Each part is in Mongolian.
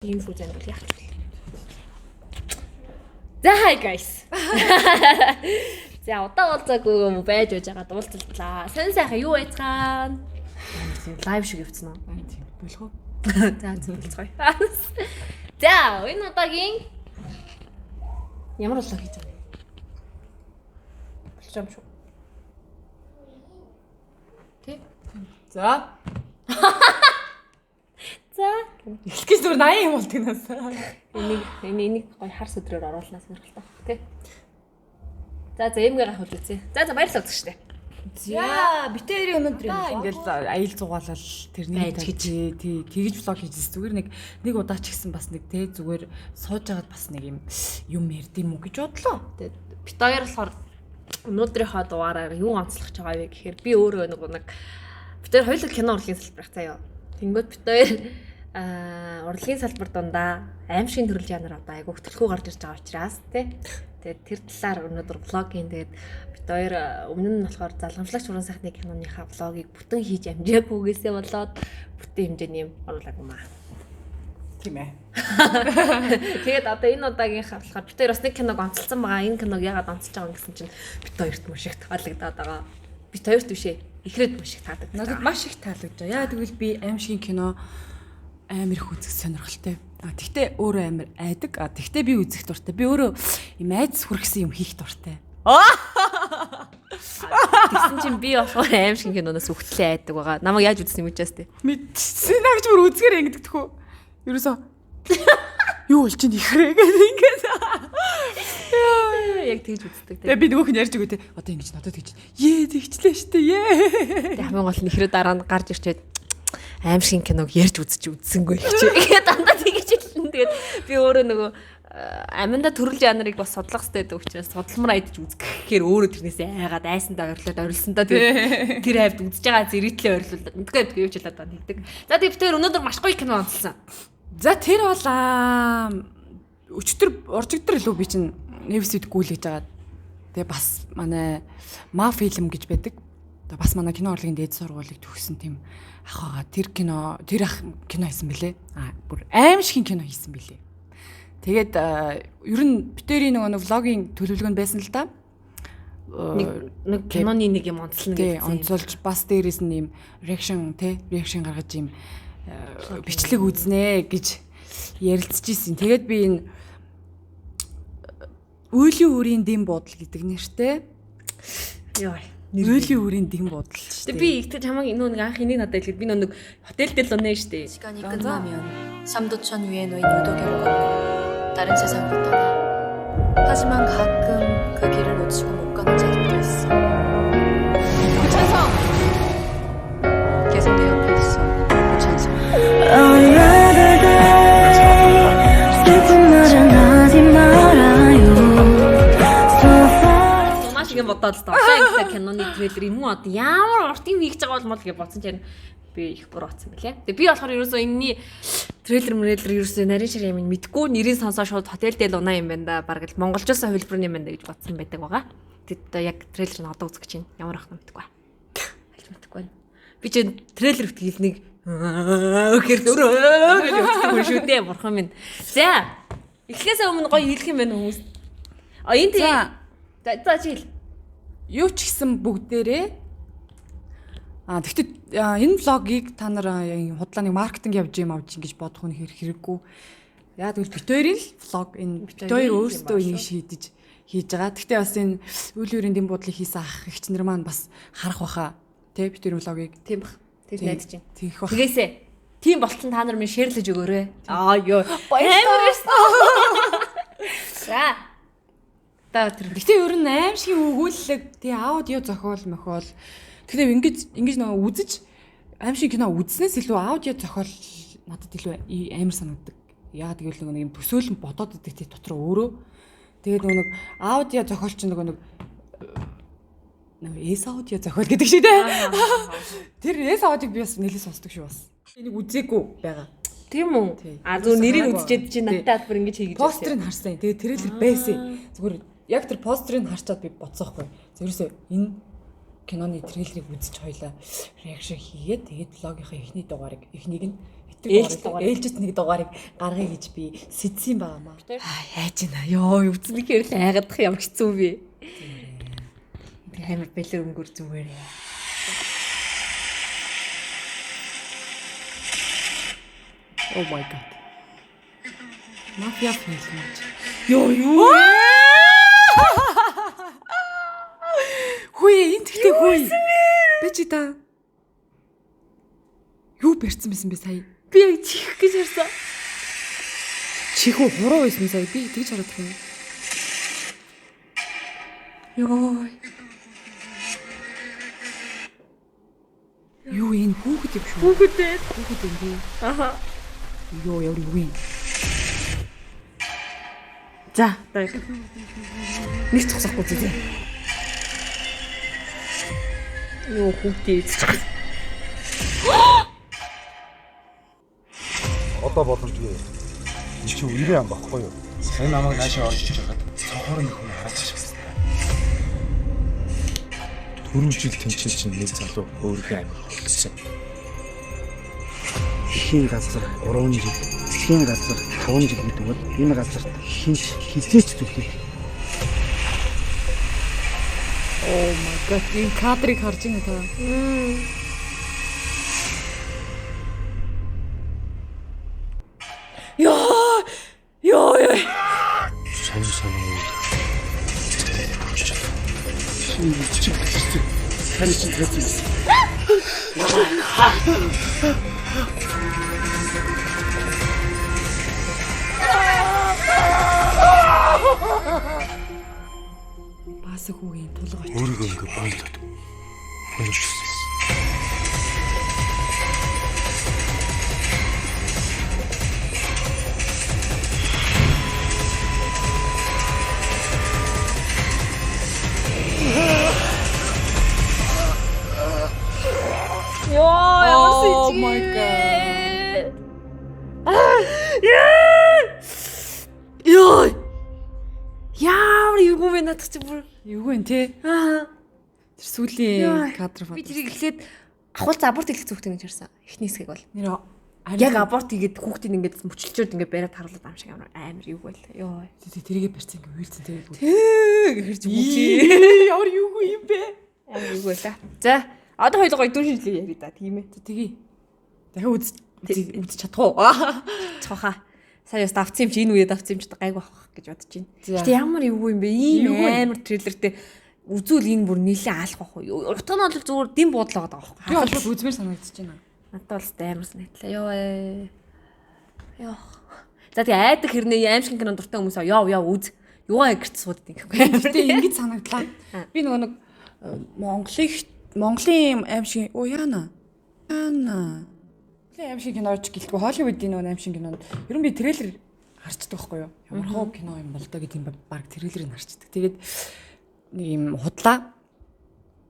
Info зэнд бол яах вэ? За hi guys. За удаа уулзаагүй байж байгаад уулзлаа. Сайн сайхан юу байцгаана? Лайв шиг явцсан уу? Тийм. Болох уу? За зөвлөцгоё. За энэ удаагийн ямар улаа хийж байгаа? Болж юм шүү. Тэ? За. За Эхлэхээс зүгээр 80 юм болт гинээс. энийг гоё харс өдрөөр оруулнаа сонирхолтой. Тэ? За эмгээ гахвал үзье. За баярлалаа үзэгчтэй. За, битээрийн өнөөдөр ингээл аял зугаалал тэрний тэгж влог хийжсэн. Зүгээр нэг удаа ч гэсэн бас нэг те зүгээр сууж агаад бас нэг юм ярдим үү гэж бодлоо. Тэгээд бит хоёр болохоор өнөөдрийнхөө дугаараар юу онцлох ч байгаа вэ гэхээр би өөрөө нэг бит хоёр хоёулаа кино урлагийн салбарт заяа. Тэнгүүд бит хоёр урлагийн салбар дундаа аимшигын төрөл жанр одоо айгу хөтөлхөө гарч ирж байгаа учраас тий. Тэгээд тэр талаар өнөөдөр влогийн тэгээд бит хоёр өмнө нь болохоор залгамжлагч уран сайхны киноныхаа влогийг бүтэн хийж амжаагүйгээсээ болоод бүтэн хэмжээний юм оруулаагүй маа. Тийм ээ. Тэгээд одоо энэ удаагийнхаа болохоор бит хоёр бас нэг киног онцлсан байгаа. Энэ киног яагаад онцлж байгаа гэсэн чинь бит хоёрт маш их таалагдаад байгаа. Бит хоёрт бишээ. Ихрэд маш их таалагдав. Надад маш их таалагдав. Яа тэгвэл би аимшигын кино амар их үзэх сонирхолтой. Тэгтээ өөрөө амар айдаг. Тэгтээ би үзэх дуртай. Би өөрөө юм айдас хүргэсэн юм хийх дуртай. Тэгсэн чинь би болохоор аимшигын киноноос үхтлээ айдаг байгаа. Намайг яаж үзсэн юм учаас тээ. Мэдсэн агч бүр үзгээр ингэдэг тхүү. Ерөөсөө юу болж чинь ихрээ гэдэг ингээд. Яг тэгж үздэг тээ. Тэгээ би нөгөөх нь ярьж өгөө те. Одоо ингэж надад тэгж. Тэгчлээ штэ. Тэг хамгийн гол нь ихрээ дараа нь гарч ирчээд аимшигын киног ярьж үзсэнгүй л чи. Тэгээд дандаа тэгж хэлсэн. Тэгээд би өөрөө нөгөө аминда төрөл жанрыг бас судлах хэрэгтэй гэдэг учраас судалмаар айдж үзэх гэхээр өөрөө тэрнээс айгаад айсандаа орилсондоо тэгээд тэр хавьд үзэж байгаа зэрэглээ орилуулдаг. Мэдгүй юу ч хэлээд байна гэдэг. За тэгээд бид тэр өнөөдөр маш гоё кино онцлсан. За тэр бол өчтөр уржигдэр лөө би чинь нэвсэд гүйлгэж байгаа. Тэгээ бас манай ма фильм гэж байдаг. Тэгээ бас манай кино урлагийн дээд сургуулийг төгссөн тийм ах байгаа. Тэр ах кино хийсэн бэлээ. Бүр аимшигын кино хийсэн бэлээ. Тэгээд ер нь битэрийн нөгөө влогийн төлөвлөгөө нь байсан л да. Нэг киноны нэг юм онцлно гэсэн. Онцолж бас дээрээс нь юм реакшн гаргаж юм бичлэг үзнэ гэж ярилцж ирсэн. Тэгээд би энэ Үйлийн үрийн дэм буудал гэдэг нэртэй. Йоо. Үйлийн үрийн дэм буудал шүү дээ. Би ихтэй чамайг нэг анх энийг надад хэлгээд би нэг хотел дээр л унаа штэ. 시간이 끝나면 삼도천 위에 놓인 유도결을 걷고 다른 세상으로 떠나. 하지만 가끔 그 길을 놓치고 못 가는 자들도 있어. 구찬성! 계속 내 옆에 있어. 구찬성. 슬픈 말은 하지 말아요. Машиг бодоод л одоо их киноны трейлер юм уу одоо ямар урт юм хийж байгаа бол гэж бодсон чинь би их буруутсан байлээ. Тэгээ би болохоор ерөөсөө энэний трейлер ерөөсөө нарийн шир юм мэдгүй нэрийг сонсоо шууд хотел дээр унаа юм байна да. Бараг л монголчоос хөлбөр юм байна да гэж бодсон байдаг байгаа. Тэгээд одоо яг трейлер нь одоо үзэх чинь ямар ах юм мэдгүй. Алж мэдгүй. Би чинь трейлер хөтгөл нэг өгөр дөрөө гэж бодсон шүү дээ бурхан минь. За эхлээсээ өмнө гоё хэлэх юм байна хүмүүс. Энэ тийм за жил юу ч гэсэн бүгдээрээ тэгтээ энэ влогийг та нар худлааны маркетинг явж юм авч ингэж бодох нь хэрэггүй. Яа тэгвэл бит хоёрын влог энэ бит хоёр өөрсдөө энийг шийдэж хийж байгаа. Тэгтээ бас энэ үйлүүрийн дэм буудлыг хийсэн ах ихчнэр маань бас харах баха. Тэ бит хоёрын влогийг. Тийм бах. Тэр найдаж байна. Тийх бах. Тэгээсээ тийм болтон та нар минь шеэрлэж өгөөрэй. Ёо. Баярлалаа. За Гэтэ ер нь аимшигын өгүүлэлэг тий аудио зохиол мохол тэгэхээр ингэж нөгөө үзэж аимшиг кино үзснээс илүү аудио зохиол надад илүү амар санагддаг. Яа тэгвэл нэг юм төсөөлөн бодоод идэг тий дотроо өөрөө. Тэгээд нэг аудио зохиол чинь нэг эс аудио зохиол гэдэг шиг тий. Тэр эс аудиог би бас нэлээд сонсдог шүү бас. Энийг үзээгүй байгаа. Тийм үү? Зөв нэрийг үзчихэд чи надад бүр ингэж хийгээд байна. Постерыг харсан. Тэгээд трейлер байсан. Зүгээр яг тэр постерыг харчаад би бодсоохгүй. Зөвөөсөө энэ киноны трейлерыг үзэж хоёлаа реакшн хийгээд тэгээд влогийнхаа эхний дугаарыг эхнийг нь ээлжид нэг дугаарыг гаргая гэж би сэдсэн байгаамаа. Яаж ийна ёо Үзлэхээр л айгаадах ямар хэцүү вэ? Би амар бэлэр өнгөр зүгээрээ. Oh my god. Мафия фильм. Ёо юу? Хүй энэ тэгтээ хүй. Би чи та юу барьсан байсан бэ сая? Би яг чих гэж ярьсан. Чихүү хуруу байсан сая. Би тэгж хараад байна. Ёо. Юу энэ хүүхэд юм шүү. Хүүхэд юм би. Аха. Ёо яв юу юм. За, дай. Нэг цогсохгүй зү. Юу хүүхдээ эцчих. Одоо боломжгүй. Энд чи үрээ ам багхгүй юу? Сайн намайг наашаа орж иж байгаад цонхоор нэг хүн хараад шивсэн. Түрүү жил тэнцэн чинь нэг залуу өөрийнхөө амиг олсон. Хийн газар 3 жил, хийн газар 5 жил гэдэг бол энэ газарт хинч хизээч зүгтээ. Oh my god. Энэ кадрыг харж байна та. Ёо. Ёо. Сонь уу. Таны чинь хэвчээ. Бас хүүгийн тулга очив. Өөрийгөө ингэ бойлоод. Бойлчихсон. Ёо, ямар Oh сэжиг. my god. Ёо. Яар юу вэ надад чи бүр. Юу вэ те? Аа. Тэр сүүлийн кадр Би тэрийг эхлээд ахуулц аборт хийх зүгтэн гэж харсан. Эхний хэсгийг бол. нэр Яг аборт хийгээд хүүхдийг ингээд мөчлөчөөд ингээд бариад харуулдаг юм шиг амар юу байл. Ёо. тэрийгэ барьсан ингээ уйлцсан те. Гэхэр зүг чи. Ямар юу юм бэ? Амар юу байла. За, одоо хоёул гоё дүн шинжилгээ ярий да, тийм ээ. Тэгээ. Дахиад үз чадах уу? Цохоо. Сая бас давцсан юм чи энэ үеэд давцсан юм чи гайг байх гэж бодож байна. За. Гэтэ ямар юу юм бэ? Ийм Юу вэ? амар трейлертэй үзүүл энэ бүр нэлээ алах байх уу? Утга нь бол зүгээр дэм буудлаа байгаа байхгүй. Би бол шууд үзмээр санагдчихэж байна. Надад бол амар санагдлаа. Ёо ээ. Ёо. За тэгээ айдаг хэрнээ аимшиг кино дуртай хүмүүс яа үз. Юугаа гэрч сууддаг юм бэ? Гэтэ ингэж санагдлаа. Би нөгөө нэг Монголын аимшиг яана. Аимшиг киноч гэлтгүй Холливуудын нөгөө аимшиг кинонд ер нь би трейлер харчдаг байхгүй юу? Ямар хоо кино юм бол доо гэдэг юм баг трейлерыг харчдаг. Тэгээд нэг юм худлаа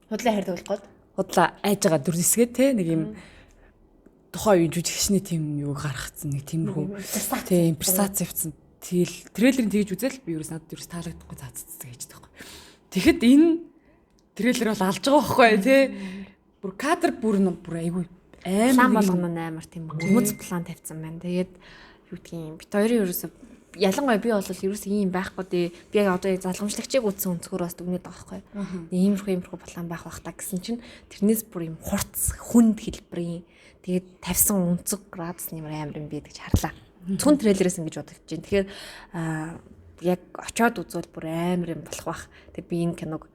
Худлаа хайрдаг болох гол. худлаа айж байгаа дүр хэсгээ те нэг юм тухайн үеийн жүжигчний тийм юу гаргацсан нэг тиймэрхүү тийм имперсац явцсан. Тэгэл трейлерыг тэгж үзэл би ерөөс надад ерөөс таалагдахгүй цаацдаг гэж байгаа. Тэгэхэд энэ трейлер бол алж байгаа байхгүй тий. Бүр кадр бүр айгүй План амар болгоно амар тийм гүмз план тавьсан байна. Тэгээд юу гэдгийг бит хоёрын ерөөсө ялангуяа би бол ерөөсө ийм байхгүй дээ. Би яг одоо залгамжлагчийг үзсэн өнцгөр бас дүгнээд байгаа байхгүй. Иймэрхүү план байх бах та гэсэн чинь тэрнээс бүр юм хурц хүнд хэлбэрийн тэгээд тавьсан өнцөг градус нэмэр амар юм бид гэж харлаа. Цүн трейлерээс ингэж бодож байна. Тэгэхээр яг очиод үзвэл бүр амар юм болох бах. Тэгээд би энэ киног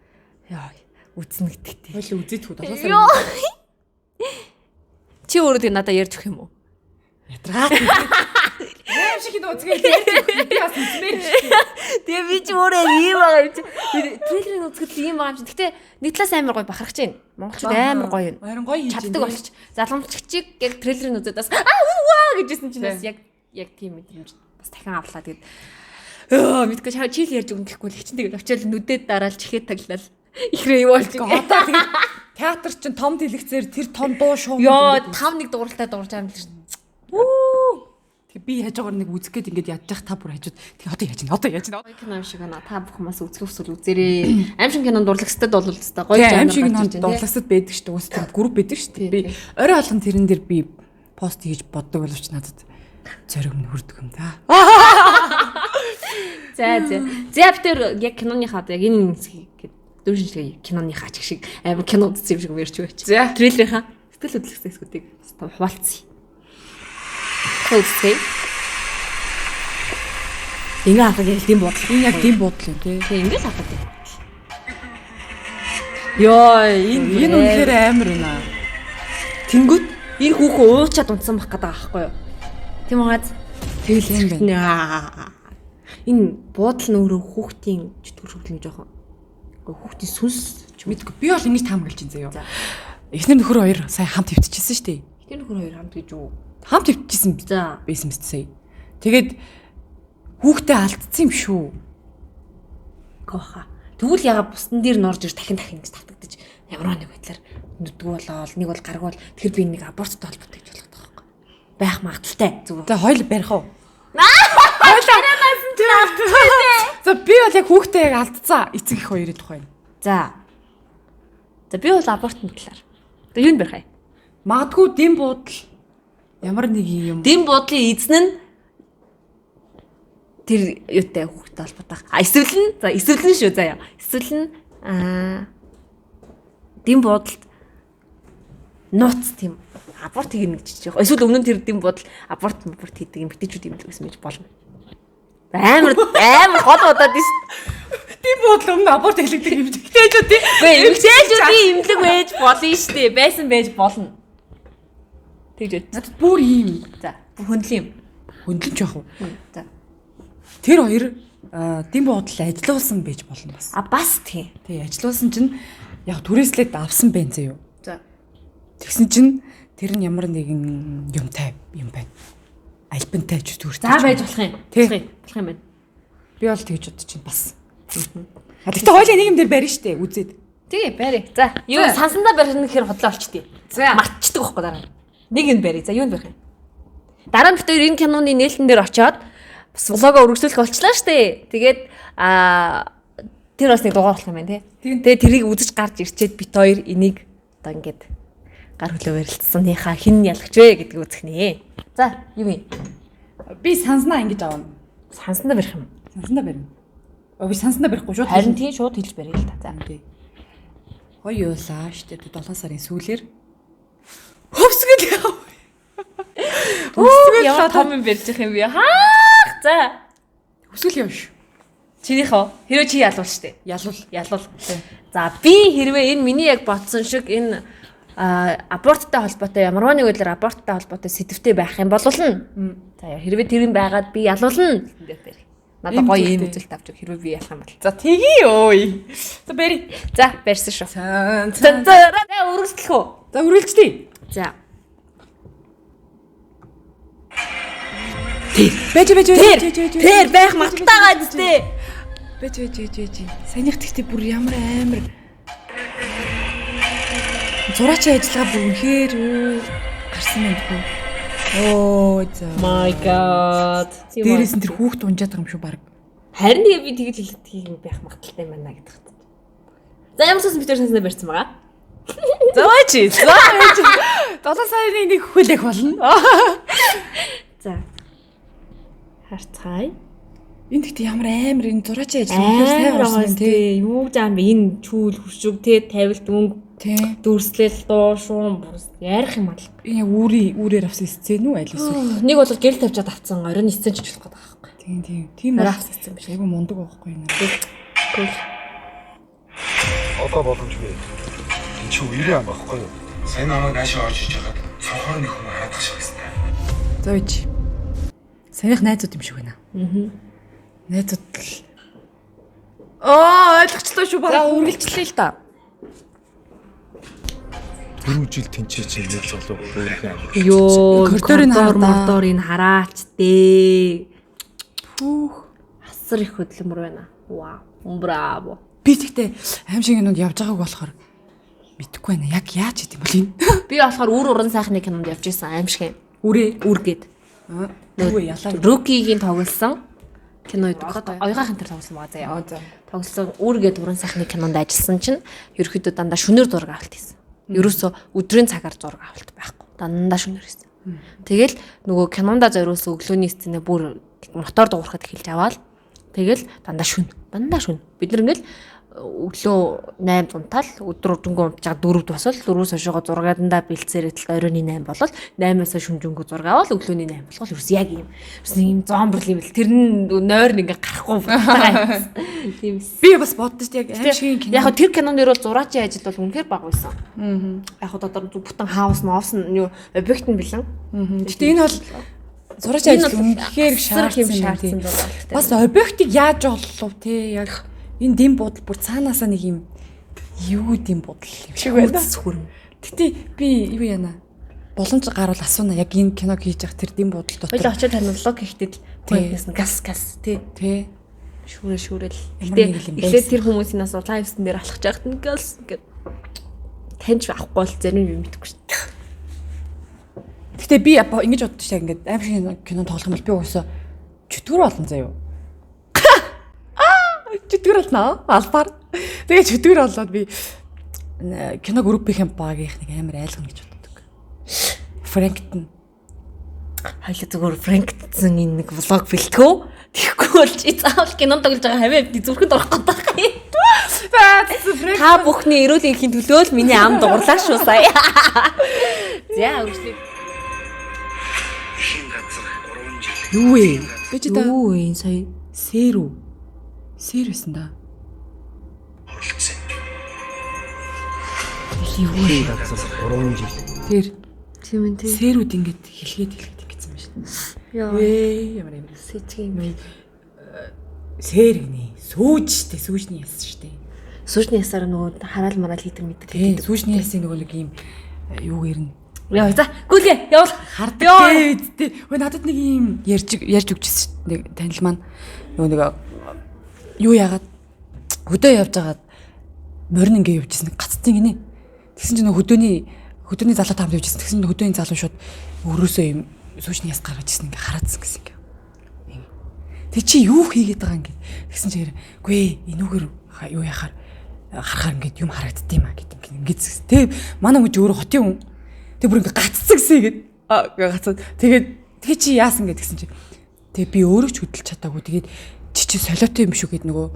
яа үзнэ гэдэгтэй. хойлоо үзээд хүү 7 сар. Чи өөрөө тэг надад ярьж өгөх юм уу? Ятраа. Аим шиг кино үзгээ би бас үзмээр шүү. Тэгээ би ч өөрөө ийм байгаа юм чи. Трейлерыг үзэхэд ийм байгаа юм чи. Гэтэ нэг талаас амар гоё бахархаж байна. Монголчууд амар гоё юм. Харин гоё хийж Чаддаг болчих. Залгамжлагчийг яг трейлерыг үзээд бас ваа гэжсэн чинь бас яг тийм мэдрэмж бас дахин авлаа. Тэгээд мэдгүй чи л ярьж өгнө гэхгүй л хчин тэгээд очиод нүдэд дараал чихээ таглал. Ихрээ юу болж одоо тэгээд театр чинь том дэлгэцээр тэр том дуу шоу. ёо 5-1 дууралтай дуурж байгаа юм л шүү. Тэг би яаж байгаа нэг үзэх гээд ингэж ядчих та бүр хажууд. Тэг одоо яаж нэ. Кино юм шиг байна. Та бүхэн бас үзэх хүсвэл үзээрэй. Аим шиг кинонд дурлагчдад бол гоё Тэг аим шиг кинонд дурлагчдад байдаг шүү дээ. Уус тийм групп байдаг шүү дээ. Би орой болгон тэрэн дээр би пост хийж боддог боловч надад зориг нь хүрдэг юм да. За. За битэр яг киноныхаа яг энэ хэсгийг дүүшинчгээ киноныхаа ч шиг амар кино үзсэн юм шиг ярьж өгөөч. За. Трейлерийнхаа сэтгэл хөдлөх хэсгүүдийг хуваалцъя. Хөөсэй. Ингээ хахад яг тийм бодол. Энэ яг тийм бодол юм тий. Тэгээ ингээ хахад. Йоо, энэ үнэхээр амар байна. Тэнгүүд энэ хүүхэн уучаад унтсан байх гэдэг аахгүй юу? Тийм угаац. Тэгэл юм байна. Энэ буудал нь өөрөө хүүхдийн чөтгөр жоохон. Хүүхдийн сүнс Мэдгүй. Би бол энийг таамаглаж байна заяа. Эхнэр нөхөр хоёр сая хамт хөвтчихсэн шүү дээ. тэр нөхөр хоёр хамт гэж юу? Хамт хөвтчихсэн За. байсан мэт сая. Тэгээд хүүхдээ алдсан юм шүү. Гоха. Тэгвэл яга бусдан дээр норж ир дахин гэж татагдаж ямар нэг байдлаар нүдгүү болоод нэг бол гаргуул тэр би нэг аборттой холбоотой гэж болгоод байгаа байхгүй. Байх магадaltaй зүгээр. За хоёул барих уу? За би бол яг хүүхдээ яг алдцсан эцэг их хоёрын тухай. За. За би бол абортны талаар. Тэгээ юу нэрхэ? Магадгүй дэм буудал ямар нэг юм. Дэм буудлын эзэн нь тэр юутай хүүхдэд холбоотой. Эсвэл нь шүү заяа. Эсвэл нь дэм буудалд нууц тийм аборт хийх гэж жиж байгаа. Эсвэл өмнө нь тэр дэм буудал аборт хийдэг юм битээчүүд юм л гэсэн мэж болно. Амар гол удаад ш. Дэм буудал өмнө аборт хийлэгдэг юм битээчүүд тийм. Битээчүүдийн имлэг байж болно штэ. Байсан байж болно. Тэгж надад бүр ийм. За хөндлөн юм. Хөндлөн жоох уу? За. Тэр хоёр дэм буудал ажилуулсан байж болно бас. Бас тийм. Тий, ажилуулсан чинь яг түрээслээд авсан байх заяа. За. Тэгсэн чинь тэр нь ямар нэгэн юмтай юм байна. Альбантай ч төрч. За байж болох юм. Болох юм байна. Би бол тэгж бодож чинь бас. Гэхдээ хоёлын нэг юм дээр барина штэ үзээд. Тэгээ барь. За, юу сансандаа барих гэхээр хотлоо олчтыг. За. Мартчихдаг байхгүй дараа. Нэг юм барь. За, юу барих юм? Дараа нь битээр энэ киноны нээлтэн дээр очиод бас влогоо үргэлжлүүлэх болчлаа штэ. Тэгээд тэр бас нэг дугаар болох юм байна тий. Тэгээд тэрийг үзэж гарч ирчээд бит хоёр энийг одоо ингээд гар хөлөө барилцсаныхаа хин ялгч вэ гэдгийг үзэх нэ. За, юу юм? Би санснаа ингэж авна. Сансандаа барих юм. Санснаа барина. Би санснаа барихгүй шууд. Харин тийм шууд хэлж барья л та. За. Хоёр юулаа штэ 7 сарын сүүлээр хөвсгөл яав. Хөвсгөл яа том юм барьж их юм би. Хаах. За. Хөвсгөл яав ш. Чинийхөө хэрвээ чи ялуул штэ. Ялуул. За би хэрвээ энэ миний яг бодсон шиг энэ аборттой холбоотой ямарваа нэг байдлаар аборттой холбоотой сэдвтэй байх юм бол нь. За хэрвээ тэр юм байгаад би ялуулна. Надад гоё юм үзэлт авч хэрвээ би ялах юм бол. За тгий өөй. За барь. За барьсан шүү. За үргэлжлэх үү? За үргэлжлэе. За. Тэр байх магтаагаа зүтэй. Бэж. Саяных тэгтээ бүр ямар амар. Зураачийн ажиллагаа бүр үнэхээр гарсан юм дгүй. Оо за. My god. Дээрээс нь тэр хүүхд унжаад байгаа юм шүү баг. Харин би тэгж хэлдэг юм байх магадaltaй байна гэдэг. За ямар ч юм битэр санснаа барьсан байгаа. Зооч. 7 сарын нэг хүлээх болно. За. Харцгаая. Энд гэхдээ ямар амар энэ зураачийн ажиллагаа сайн болсон тий. Юу гэж аам бэ? Энэ чүүл хуршиг тий тавилт өнгө тий. Дүрслэл дуу шуун бус ярих юм алга. Энэ үүрээр авсан сцен үү аль эсвэл. Нэг бол гэрэл тавьчаад авцсан оройн сцен ч болох гэдэг байхгүй. Тийм Арах сцен биш. айгу мундаг байхгүй юм. Одоо боломжгүй. Энд чи үерээ ам байхгүй юу? Сайн намайг наашаа орж иж хагаад цонхоор нэг хүн хаадах шиг байна. Зооч. Саяных найзууд юм шиг байна. Найзууд л. Ойлгочлоо шүү баг. За үргэлжлэе л та. 4 жил тэнцээч нэг залуу өөрийнхөө амь. Йоо, коридорын мордорыг хараач дээ. Пүүх. Асар их хөдөлмөр байна. Вау. Браво. Би тэгтээ аим шиг юмуд явж байгааг болохоор мэдэхгүй байна. Яг яаж хийх юм бол энэ? Би болохоор уран сайхны кинонд явж исэн аим шиг. Үргээд. Үгүй ялаа. Рукигийн тоглосон кино гэдэг. Оёгын тэр тоглосон байгаа заяа. За. Тоглосон үргээд уран сайхны кинонд ажилласан чинь ерөөхдөө дандаа шөнөөр зураг авалт хийсэн. Ерөөсө өдрийн цагаар зураг авалт байхгүй. Дандаа шөнөөр хийсэн. Тэгэл нөгөө кинонда зориулсан өглөөний сценэ бүр мотор дуурахад эхэлж аваад тэгэл дандаа шүн. Бид нар ингээл өглөө 8 унтаал өдөр өдөнгөө унтж байгаа 4-д босол 4-өөс хойшоо 6-андаа бэлцээрээ оройн 8 болол 8-аас шүнжэнгөө 6 авал өглөөний 8 болохол ерөөс яг ийм зомбрл юм бэл тэр нь нойр ингээ гарахгүй байгаа. Тийм Би бас боддоо шүү дээ яг аим шиг кино. Яг тэр кинонд ер бол зураачийн ажил бол үнэхээр бага байсан. Яг дотор бүтэн хаус ноос нь юу объект нь бэлэн. Гэтэ энэ бол зураачийн ажил үнэхээр шаардсан. Бас объектыг яаж оллоо те яг энэ дэм бодол бүр цаанаасаа нэг юм юу дэм бодол юм шиг байна. Гэтэ би юу яана боломж гарвал асууна яг энэ киног хийж явах тэр дэм бодол дотор. Хоёул очиод танилцлаа гэхдээ гойс гас тий. Шүүрэл. Эхлээд тэр хүмүүсийн нас лайвстан дээр алхаж байхад нь гас ингээд таньж авахгүй бол зарим юм мэдэхгүй шүү дээ. Гэтэ би ингэж боддоо шүү ингээд аим шиг кино тоглох юм бол би уусаа чөтгөр болно заяа. Чөтгөр болно албаар. Тэгээ чөтгөр болоод би кино группийн багийнх нэг амар айлгана гэж боддог. Фрэнктон. Хоёул зүгээр Фрэнктон энэ нэг влог бэлтгэв. Тэгэхгүй бол чи заавал кинонд тоглож байгаа хаваа зүрхэнд орох гэдэг. Та бүхний эрүүл энхийн төлөө л миний ам дурлаа шүү сая. За үргэлжлэе. Юу вэ? Би ч та Юу вэ сая? Сэр байсан да. Юу газар 3 жил. Тэр Тийм ээ. сэрүүд ингэж хэлгээд гэсэн юм шүү дээ. Яа. Ямар юм Сэцгийн сэр гинэ. Сүүжний яс шүү дээ. Сүжний ясаар нөгөө хараал мараал хийдэг мэддэг. Тийм сүүжний ясын нөгөө нэг юм юу гэрнэ. Яа за гүйлгээ явал Хардаг дээ. Хөөе надад нэг юм ярьж өгчээсэн нэг танил маань нөгөө нэг юу яагаад хөдөө явж байгаад морин ингээ явжсэн гаццсан гинэ. Тэгсэн чинь хөдөөний залуу таамд явжсэн. Тэгсэн чинь хөдөөний залуу шууд өрөөсөө юм сүүжний яс гаргаж ирсэн ингээ хараадсан гэсэн ингээ. Тэг чи юу хийгээд байгаа ингээ. Тэгсэн чинь гүй энүүгээр юу яхаар харахаар ингээ юм харагддсан юм а гэдэг ингээ. Тэг манай мөж өөрөө хотын хүн. Тэг бүр ингээ гаццсан гэсэн игээд гацаад тэгээ чи яасан гэдэг гэсэн чинь тэг би өөрөө ч хөдөлж чадаагүй. Тэгээд чи солиотой юм шүү гэд нөгөө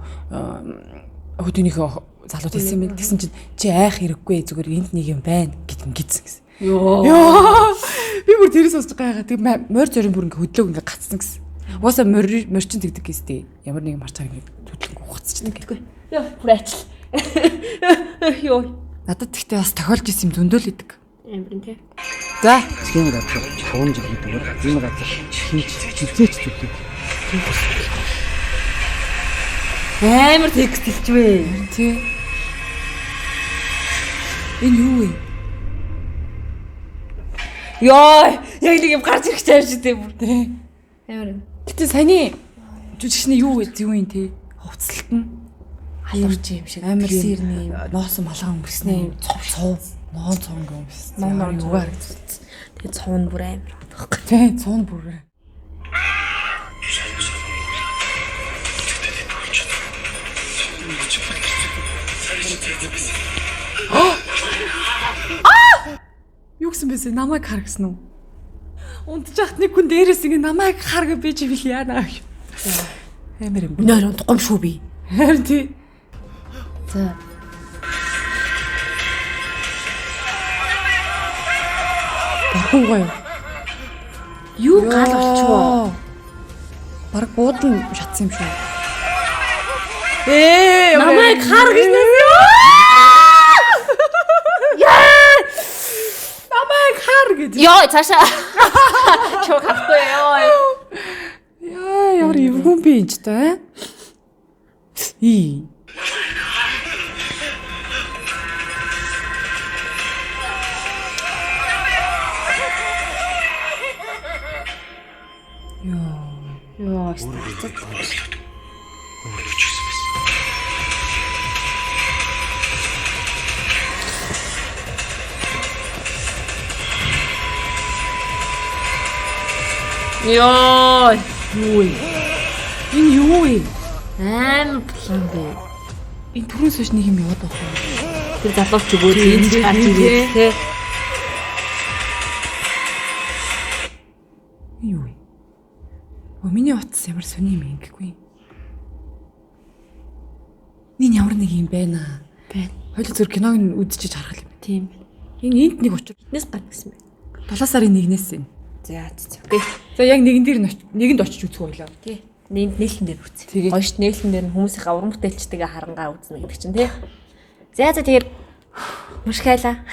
хөдөөнийхөө залууд хэлсэн юм. Тэгсэн чинь чи айх хэрэггүй зүгээр энд нэг юм байна гэдэг гэсэн. Йоо. Би бүр тэрээс сонсож байгаа. Тэг морь зорин бүр ингээ хөдлөөг ингээ гацсан гэсэн. Уусаа морчин тэгдэг гэстэй. Ямар нэг марчаар ингээ хөдлөнгө ухацчихдаг гэдэггүй. Яа бүр ажил. Йоо. Надад тэгтээ бас тохиолж исэн юм зөндөөл идэг. Амрын тий. За Засгийн газар 5 жил гэдэг. Энэ газар хизээч зүтгэв. Амар текст хэлчихвэ. тий. Энэ юу вэ? Йоо, яг нэг юм гарч ирэх чааш тий бүр тий. Амар. Гэтэ саяны жүжигчний юу вэ юу юм те? Хувцалт нь Халуурч юм шиг. амар сэрний ноос малгай өнгөрснээ цов ноон цов өнгөрсөн. ном юугаар тэгээ цуун бүр амар байхгүй. тий цуун бүр. Юу гэсэн бэсэ намайг хар гэсэн үү? Унтчихт нэг хүн дээрээс ингэ намайг хар гэж би чивэл яана. Амар юм. Нойр унтахгүй шүү би. Харин тий. За. Бахуугаа юу? Юу гал болчихвоо. Бараг буудан шатсан юм шүү. Намайг хар гэж нэ. Намайг хар гэж. Йоо, цаашаа. Чоо хахгүй ёо. Яа, ямар эвгүй би энэ ч та. И. Йоо, Йоо, Юу вэ? Энэ юу вэ? амар план бэ. Энэ түрүүс хойш нэг юм яваад байгаа юм. Тэр залууч өгөөд энэ гарч ирээ те. Миний утас ямар сони юм ингэхгүй. Нин ямар нэг юм байна. Байна. Хоёул зөв киног нь үзчихэж харах юм. Тийм. Энэ энд нэг учир. Эднээс гарна гэсэн бэ. 7 сарын 1-ээс юм. За. Окей. За яг нэгэн дээр нэгэнд очиж үзэх байлаа. Тий. Нээлтэн дээр үз. Тэгээд- Гоёш нээлтэн дээр нь хүмүүсийнхээ уран бүтээлчтэйгээ харангаа үзнэ гэдэг чинь тий. За тэгээд мушхайлаа.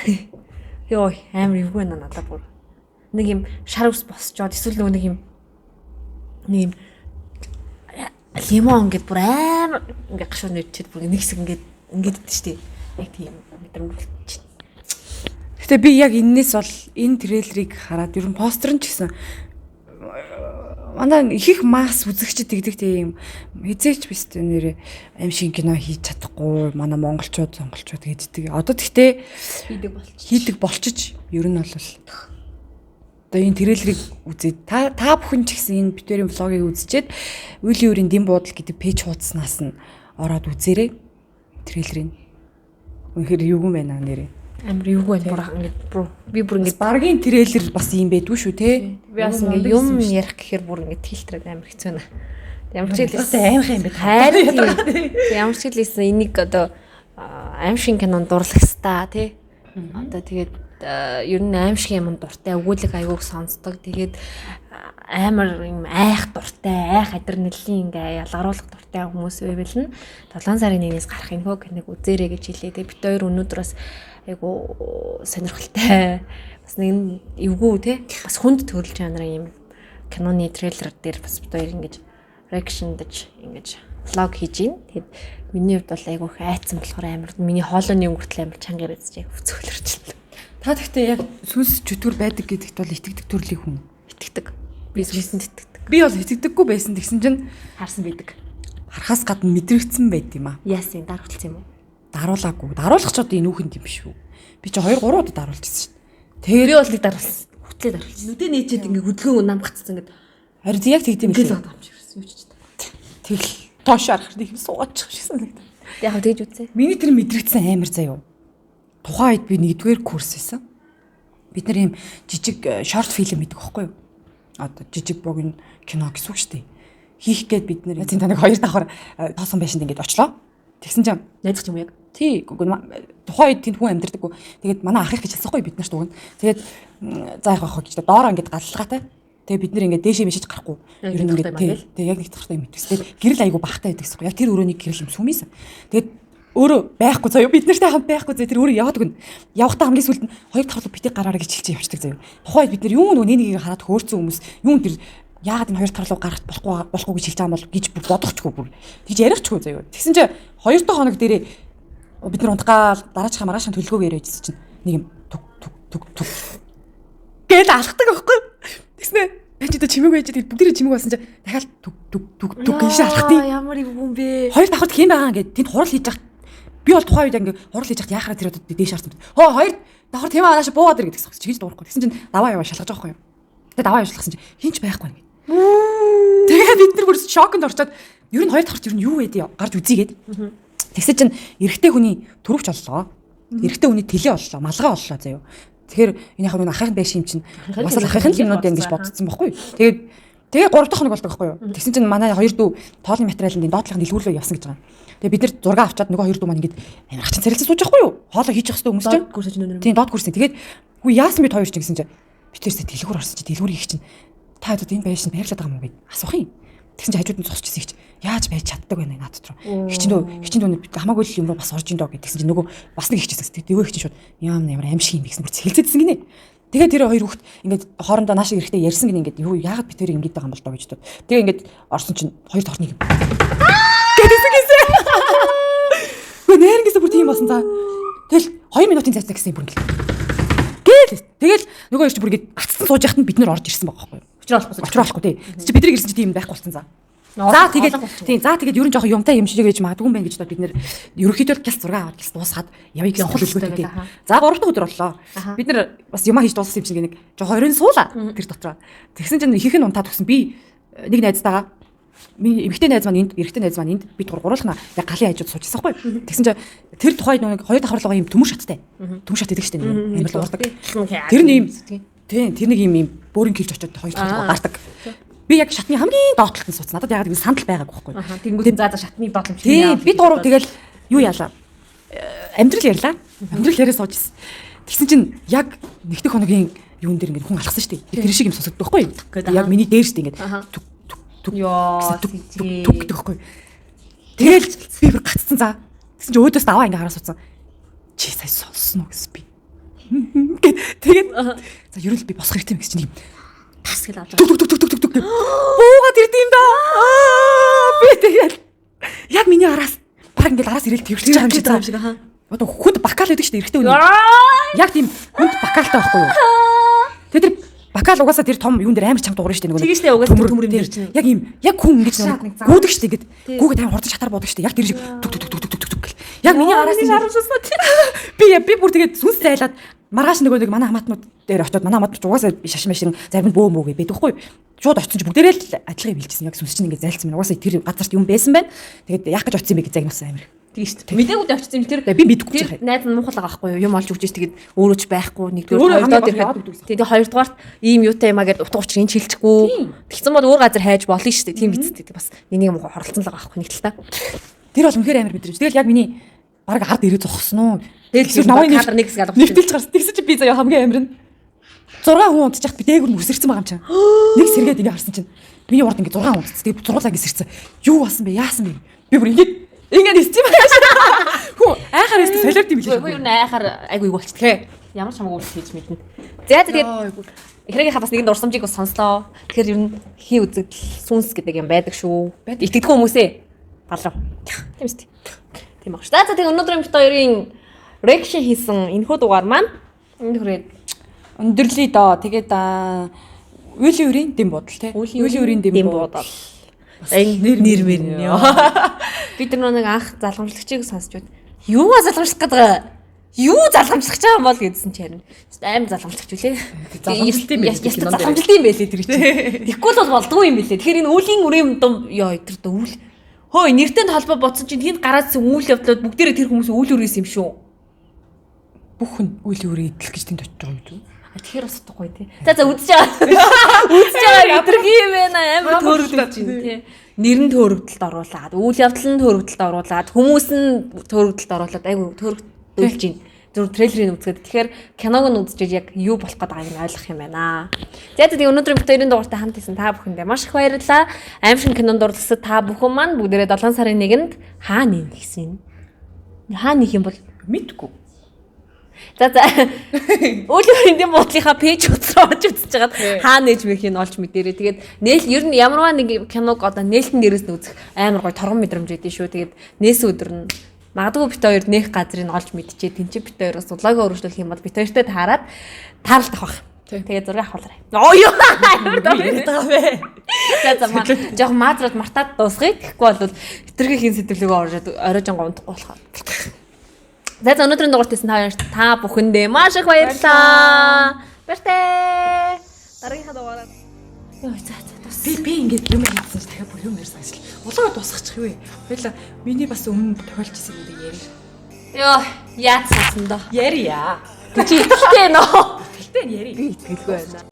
Йоо амар эвгүй байна надад бүр. Нэг юм шар ус босчоод эсвэл нэг юм лимон гэд бүр амар ингээ гашуу нэрчээд бүр нэг хэсэг ингээд идэв штий. Яг тийм мэдрэмж. Гэтэ би яг энэс бол энэ трейлерыг хараад ер нь постэр нь ч гэсэн манай их масс үзэгчд тэгдэг тийм хизээч биш тэ нэрээ аим шиг кино хийж чадахгүй манай монголчууд гэдэг. Одоо тэгтээ хийдэг болчих ер нь бол одоо энэ трейлерыг үзээд та бүхэн ч гэсэн энэ битэрийн влогийг үзчихэд үеийн үрийн дэм буудал гэдэг пэйж хуудаснаас нь ороод үзээрэй трейлерыг. Үнэхээр юу юм байна нэрээ. Амар эвгүй байна бүр ингээд би бүр ингээд Баргийн трейлер бас юм байдгүй шүү те. би бас ингээд юм ярих гэхээр бүр ингээд фильтрээд амар хэцүү нэ. Ямар ч хэлээс аимх юм бэ? хайр тийм. Ямар ч хэлээс энийг одоо аим шиг кинонд дурлагстаа тий. Одоо тэгээд ер нь аим шиг юм дуртай өгүүлэг аягүй сонсдог. Тэгээд амар юм айх дуртай, айх адреналин ингээ ялгаруулах дуртай хүмүүс байвал нь 7 сарын 1-ээс гарах энэ хөө киног үзээрэй гэж хэлээ. Тэгээд бид хоёр өнөөдөр бас айгу сонирхолтой бас нэг эвгүй те бас хүнд төрөл жанрын юм киноны трейлер дээр бас бид хоёр ингэж реакшн дэж ингэж влог хийж гин. Тэгэд миний хувьд бол айгу их айцсан болохоор амар миний хоолойны өнгөртөл амар чангаар үзэж яг өцгөлөрчлээ. Та тэгтээ яг сүнс чөтгөр байдаг гэдэгт бол итгэдэг төрлийн хүн. Итгэдэг. Би сүнсэнд итгэдэг. Би бол итгэдэггүй байсан тэгсэн чинь Харсан байдаг. харахаас гадна мэдрэгдсэн байд юм аа. Яасан дарахлцсан юм уу? Даруулаагүй. Даруулах ч одоо энэ үхэнд юм биш үү? Би чи 2 3 удаа даруулчихсан шүү дээ. Би Тэгээд бол нэг даруулсан. Хөтлөө даруулсан. Нүдэ нээчээд ингээ хөдөлгөөн нам гацсан гэдэг. харин яг тэгдэм Ингээл билээ. удаа амжирсан юу ч гэдэг. Тэгэл тоош арах нэг юм суугачих шигсэн нэг. Яг тэгж үзье. Миний тэр мэдрэгдсэн амар заяа. Тухайн үед би 1-р курс байсан. Бид нар ийм жижиг шорт фильм хийдэг байхгүй юу? Одоо жижиг богино кино гэсэн үг шүү дээ. Хийх гээд бид нар эцэг таныг 2 давхар тоосон байшинд ингэж очлоо. Тэгсэн чинь Найзах юм яг. тий тухайн үед тэнд хүн амьдэрдэггүй. Тэгээд манай ах их гэж хэлсэхгүй бид нарт уг нь. Тэгээд за яг авах гэж доороо ингэж галлгаатай. Тэгээд бид нэр ингэ дээшээ мишиж гарахгүй. Яг нэг талтай байна тэгээд яг нэг талтай мэдвэс. Тэгээд гэрэл айгу багтай байдаг гэсэн. Яг тэр өрөөний гэрэл юм сүмийсэн. Тэгээд өөрөө байхгүй заяа бид нартай хамт байхгүй заяа тэр өөрөө яваад өгнө. Явахтаа хамгийн сүүлд нь 2 давхар битээ гараараа гэж хэлчихээ явчихдаг заяа. Тухайн үед бид нар юу нэг нэгийг хараад хөөрцөн хүмүүс юу тэр яагаад энэ 2 тарлуу гарахт болохгүй гэж хэлж байгаа юм бол гэж бүр бодохчгүй бүр. Тэгж ярихчгүй заяа. Тэгсэн чинь 2 дахь хоног дээрээ бид нар унтгаал дараачихаа маргаашаа төлгөөгөө ярьж байсан чинь нэг юм түг гээд алхдаг байхгүй. Тэгснэ байж одоо чимээг байж тэгээд бүгдээрээ чимээг болсон чинь дахиад түг гэж алхтыг. Ямар юм бэ? 2 давхарт хэм байгаа ингээд тэнд хурал хийж байгаа. Би бол тухайн үед ингээд хурал хийж байгаа яхаараа тэр одоо дээш харсан. Хоо 2 давхарт хэм агааш буугаад ир гэдэгс. Чигж дуурахгүй. Тэгсэн чинь даваа яваа шалгаж байгаа байхгүй юу? Тэгээд даваа явуулсан чинь хинч байхгүй нэг. Тэгээд бид нар бүр шоконд орчоод ер нь 2 давхарт ер нь юу вэ гарч үзье гээд. Тэгсэн чинь эрэгтэй хүний төрөвч оллоо. Эрэгтэй хүний тэлээ оллоо, малгай оллоо заяа. Тэгэхээр энэ яг нэг ахын байшин юм чинь бас ахын юмнууд ингэж бодсон байхгүй юу? Тэгээд 3 дахь хоног болдог байхгүй юу? Тэгсэн чинь манай 2 дүү тоолны материалын доотлох дэлгүүрлөө явсан гэж байгаа. Тэгээд бид нар зураг авчаад нөгөө 2 дүү маань ингэж амар хачин царилцсан сууж байхгүй юу? Хоолоо хийж явах хэрэгтэй хүмүүс чинь. Гүрсэж нүнэ. Тийм доод гүрсэн. Тэгээд хүү яасан бид 2 ч гэсэн чинь бид тэрсээ дэлгүүр орсон чинь дэлгүүрийг их чинь та хэд энэ байшин байрлаад байгаа юм уу гэд асуух юм. Тэгсэн чинь хажууд нь зогсчихсэн их яаж байж чаддаг вэ наад дотор. Хичээн дүү хамаагүй л юм руу бас орж ин доо гэдгсэн чинь нөгөө бас нэг хичээсэн. Дэгөө хичээн шууд ямар аим шиг юм гэсэн бүр цэлцээдсэн гинэ. Тэгээд тэр 2 хүүхэд ингээд хоорондоо наашиг эрэхтэй ярьсан гин ингээд юу яагаад би тэр ингэж байгаа юм бол доо гэж доо. Тэгээ ингээд орсон чинь 2 дахь нэг гэдсэн гэсэн. Гүн нэрнгэсээ бүр тийм болсон цаа. Тэгэл 2 минутын цайцаа гэсэн бүр ингээд. Тэгэл нөгөө ирч бүр ингээд гацсан сууж яхад нь бид нэр орж ирсэн байгаа байхгүй юу? Очролохгүй тий. Чи бидний ирсэн чи тийм байхгүй болсон за. За тэгээд тийм за тэгээд ерөн жоохон юмтай юм шиг гэж магадгүй юм байна гэж бид нэр ерөнхийдөө гялс зураг аваад гялс дуусгаад явъя гэсэн хэлбэртэй тий. За 3 дахь өдөр боллоо. Бид нэр бас юм хийж дууссан юм шиг нэг жоохон оройн суула тэр дотроо. Тэгсэн чинь ихэнх нь унтаад өгсөн би нэг найзтайгаа эмэгтэй найз маань энд эрэгтэй найз маань энд бид гурвуулна яг галын хажууд суужсан байхгүй. Тэгсэн чинь тэр тухайд нэг 2 давхарлага юм төмөр шаттай. Төмөр шат гэдэг чинь амар уурдаг. Тэр нэг юм тийм тэр нэг юм бөөрийн килж очиод 2 давхарлага гардаг. Би яг шатны хамгийн доотлолт нь суудсан. Надад ягаад гэвэл санал байгаагүй байхгүй. Аха тэнгуүтэн заа шатны бодломж. Тий, би дуруу тэгэл юу яалаа. Амьдрал ярьлаа. Амьдрал яриа сууж ирсэн. Тэгсэн чинь яг нэгдэх хоногийн юун дээр ингээд хүн алхсан шүү дээ. Тэр шиг юм сонсогддог байхгүй юу? Яг миний дээр шүү дээ ингээд түг түг түг ёо түг гэдэг байхгүй. Тэгэл би бүр гацсан за. Тэгсэн чинь өөдөөс аваа ингээд хараа суудсан. Чи сая сонсон уу гэсэн би. Тэгээд за ерөөл би босох хэрэгтэй юм гэсэн чинь тас гэл авлаа. түг буугаад ирд юм да. Би тэгээд яг миний араас баг ингээд араас ирэл тэрч байгаа юм шиг аа. Одоо хүнд бакал гэдэг чинь эргэтэй үний. Яг тийм хүнд бакалтай байхгүй юу? Тэгээд тэр бакал угаасаа тэр том юун дээр амар чамд дуурна шүү дээ нэг. Тэгэж штэ угаасаа төмөр юм дээр чинь. Яг ийм яг хүн ингэж гүйдэг шүү дээ гээд гүйгээд амар хурдан шатаар буудаг шүү дээ. Яг тэр шиг түг гэл. Яг миний араас би бүр тэгээд сүнс зайлаад маргааш нөгөө нэг манай хамаатнууд дээр очиод манай хамаатнууд угаасаа шашин машин зарим нь бөө мөөгээ байдаг хгүй. Шууд очсон чи бүгдээрээ л адилхан билжсэн. Яг сүнс чинь ингэ зайлцсан байна. Угаасаа тэр газарт юм байсан байна. Тэгээд яах гэж очсон юм бэ гэж загнасан амар. Тэгэж штэ. Мдэгүүд авчихсан юм тэр. Би мэдэхгүй ч яах. Найз нь муухай байгаа байхгүй юу? Юм олж өгч тэгээд өөрөө ч байхгүй. Нэгдүгээр хоёрдоод ирэхэд. Тэгээд хоёрдугаарт ийм юутай юмаа гэдээ утга учир энэ шилжихгүй. Тэгсэн бол өөр газар хайж болно штэ. Тийм биз дээ. Бас энийг муухай хорлцсон л байгаа байхгүй нэг тал та. Тэр бол үнэхээр амар мэдрэмж. Тэгэл яг миний баг ард ирээ зогсон уу. Тэгэл намайг кадр нэг хэсэг алгах. Нэгтэлж гарсан. Тэгсэн чи би заяа хамгийн амар нь 6 хүн унтчих би дээгүр нь үсэрсэн байгаа юм чинь. Нэг сэргээд ингэ харсан чинь миний урд ингэ 6 хүн унтц. Тэгээ зургуулаа гисэрсэн. Юу болсон бэ? Яасан бэ? Би бүр ингэ нэс тийм байна. Хөө айхаар нэс солиорд юм билээ. Хөө юу айхаар айгу юу болчихлээ. Ямар ч хамаагүй хийж мэднэ. За тэгээд эхрээгийн хавас нэгэнд урсамжийг бас сонслоо. Тэгэхээр ер нь хий үзэгдэл сүнс гэдэг юм байдаг шүү. Итгэдэг хүмүүсээ балав. Тийм үстэй. Тийм баг. За тэгээд өнөөдөр бид хоёрын reaction хийсэн энэхүү дугаар маань энэ хүрээд өндөрлөе доо. Тэгээд үеийн үрийн дэм бодол те. Үеийн үрийн дэм бодол. Нэр мэрнэ ёо. Бид нэг анх залгамжлагчийг сонсч бод. Юугаа залгамжлах гэдэг юу залгамжлах чаа юм бол гэдсэн чи харин аим залгамжлагч үлээ. Залгамжлалт юм байлээ. Залгамжлалт юм байлээ тэр чинь. Тэгэхгүй л болдгүй юм байлээ. Тэгэхээр энэ үеийн үрийн дум ёо тэр дөө үл. Хөөе нэртэй холбоо бодсон чинь тэнд гараадсан үйл явдлууд бүгдээрээ тэр хүмүүс үйл үрээс юм шүү. Бүх хүн үйл үрээ идэх гэж тэнд очиж байгаа юм шүү. Тэгэхээр бас утгагүй тий. За үзэж байгаа. Үзэж байгаа өдргийн юм байна. Амар төөрөгдөж байна тий. Нэр нь төөрөгдөлд оруулаад, үйл явдал нь төөрөгдөлд оруулаад, хүмүүс нь төөрөгдөлд оруулаад айгу төөрөгдүүлж байна. Зөв трейлерыг үзгээд тэгэхээр киног нь үзчихэж яг юу болох гээд байгааг нь ойлгох юм байна. За тэгээд өнөөдрийн бит хоёрын дугаартай хамт исэн та бүхэндээ маш их баярлалаа. Аимшиг кинонд дурласан та бүхэн маань бүгдээрээ 7 сарын 1-нд хаа нэмэх гэсэн. Хаа нэх юм бол мэдгүй. За өөрийн дэм бодлынхаа пэйж руу орж үзэж хагаад хаа нээж мэрхийг олж мэдэрээ. Тэгээд нээл ер нь ямарваа нэг киног одоо нээлтэн дээрээс нь үзэх амар гой торгон мэдрэмж өгдөө шүү. Тэгээд нээсэн өдөр нь магадгүй бит хоёр нэх газрыг олж мэдчихээ. Тинчээ бит хоёроос улаагаа өргөжлөх юм бол бит хоёртой таарад таарлах бах. Тэгээд зураг авахлаарай. Оо юу ямар даа вэ? За жоох маазраад мартаад дуусгая. Тэгэхгүй бол хитрхи хин сэтгэлөөгөө ороод оройжон гомдохгүй болохоор. За өнөөдрийн дугаартайсан та бүхэндээ маш их баярлалаа. Баяртай. Дараагийнхаа дугаараар. Йоо за би ингээд юм хийсэн чи дахиад бүр юм ярьсан ажил. Улаагаа дуусгачих юу вэ? Хоёлаа миний бас өмнө тохиолдчихсан юм яри. Йоо яацсан доо. Ярья. Чи ихтэй нөө. Ихтэй яри. Би итгэлгүй байна.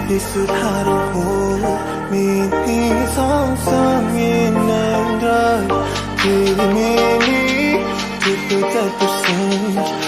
Isut haruho mini song-songin ng drag Kini-mini, ito tapusin